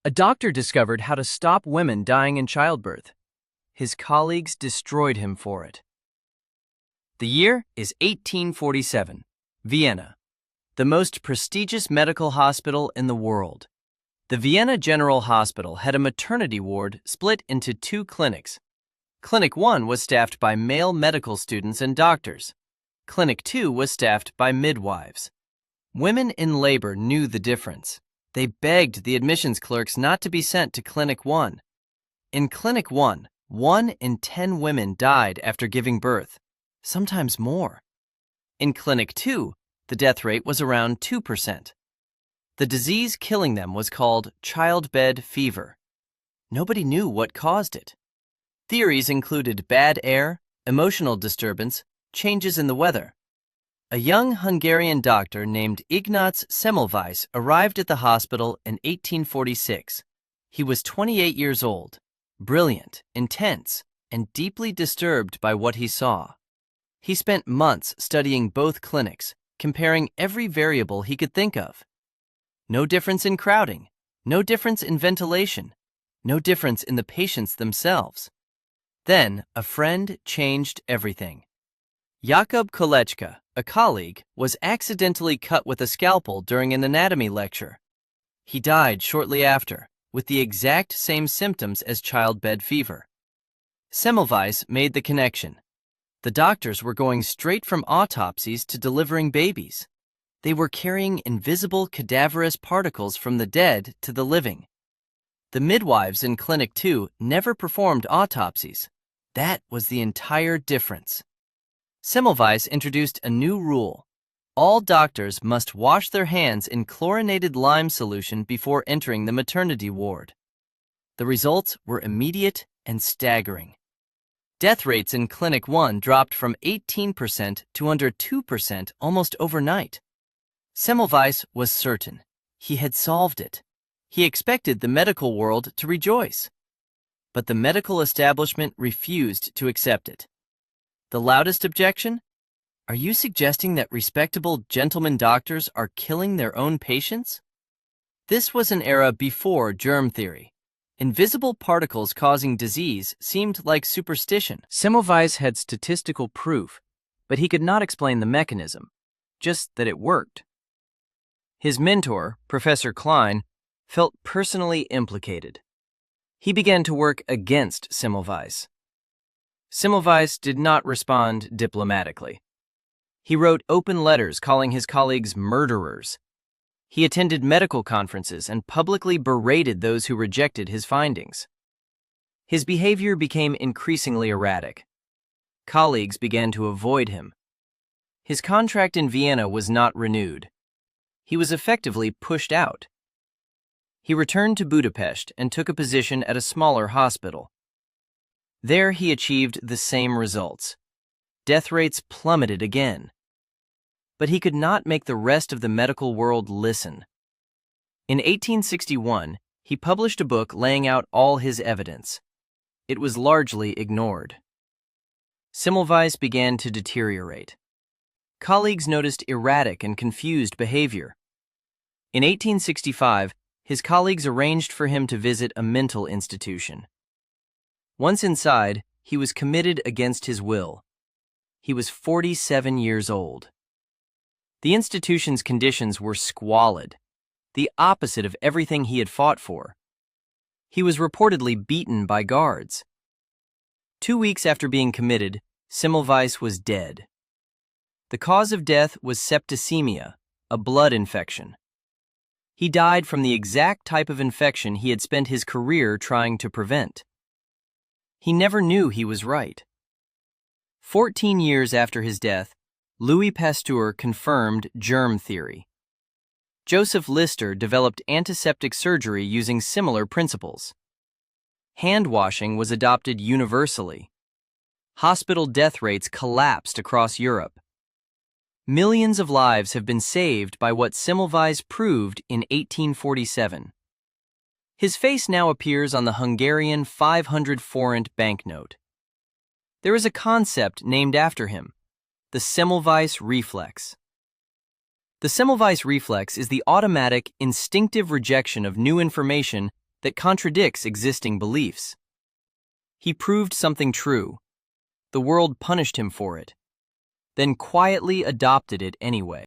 A doctor discovered how to stop women dying in childbirth. His colleagues destroyed him for it. The year is 1847, Vienna, the most prestigious medical hospital in the world. The Vienna General Hospital had a maternity ward split into two clinics. Clinic 1 was staffed by male medical students and doctors. Clinic 2 was staffed by midwives. Women in labor knew the difference. They begged the admissions clerks not to be sent to Clinic 1. In Clinic 1, 1 in 10 women died after giving birth, sometimes more. In Clinic 2, the death rate was around 2%. The disease killing them was called childbed fever. Nobody knew what caused it. Theories included bad air, emotional disturbance, changes in the weather. A young Hungarian doctor named Ignaz Semmelweis arrived at the hospital in 1846. He was 28 years old, brilliant, intense, and deeply disturbed by what he saw. He spent months studying both clinics, comparing every variable he could think of. No difference in crowding, no difference in ventilation, no difference in the patients themselves. Then, a friend changed everything. Jakub Kolečka, a colleague, was accidentally cut with a scalpel during an anatomy lecture. He died shortly after, with the exact same symptoms as childbed fever. Semmelweis made the connection. The doctors were going straight from autopsies to delivering babies. They were carrying invisible cadaverous particles from the dead to the living. The midwives in Clinic 2 never performed autopsies. That was the entire difference. Semmelweis introduced a new rule. All doctors must wash their hands in chlorinated lime solution before entering the maternity ward. The results were immediate and staggering. Death rates in Clinic 1 dropped from 18% to under 2% almost overnight. Semmelweis was certain. He had solved it. He expected the medical world to rejoice. But the medical establishment refused to accept it. The loudest objection? Are you suggesting that respectable gentlemen doctors are killing their own patients? This was an era before germ theory. Invisible particles causing disease seemed like superstition. Semmelweis had statistical proof, but he could not explain the mechanism, just that it worked. His mentor, Professor Klein, felt personally implicated. He began to work against Semmelweis. Semmelweis did not respond diplomatically. He wrote open letters calling his colleagues murderers. He attended medical conferences and publicly berated those who rejected his findings. His behavior became increasingly erratic. Colleagues began to avoid him. His contract in Vienna was not renewed. He was effectively pushed out. He returned to Budapest and took a position at a smaller hospital. There he achieved the same results. Death rates plummeted again. But he could not make the rest of the medical world listen. In 1861, he published a book laying out all his evidence. It was largely ignored. Semmelweis began to deteriorate. Colleagues noticed erratic and confused behavior. In 1865, his colleagues arranged for him to visit a mental institution. Once inside, he was committed against his will. He was 47 years old. The institution's conditions were squalid, the opposite of everything he had fought for. He was reportedly beaten by guards. 2 weeks after being committed, Semmelweis was dead. The cause of death was septicemia, a blood infection. He died from the exact type of infection he had spent his career trying to prevent. He never knew he was right. 14 years after his death, Louis Pasteur confirmed germ theory. Joseph Lister developed antiseptic surgery using similar principles. Hand washing was adopted universally. Hospital death rates collapsed across Europe. Millions of lives have been saved by what Semmelweis proved in 1847. His face now appears on the Hungarian 500 forint banknote. There is a concept named after him, the Semmelweis reflex. The Semmelweis reflex is the automatic, instinctive rejection of new information that contradicts existing beliefs. He proved something true. The world punished him for it, then quietly adopted it anyway.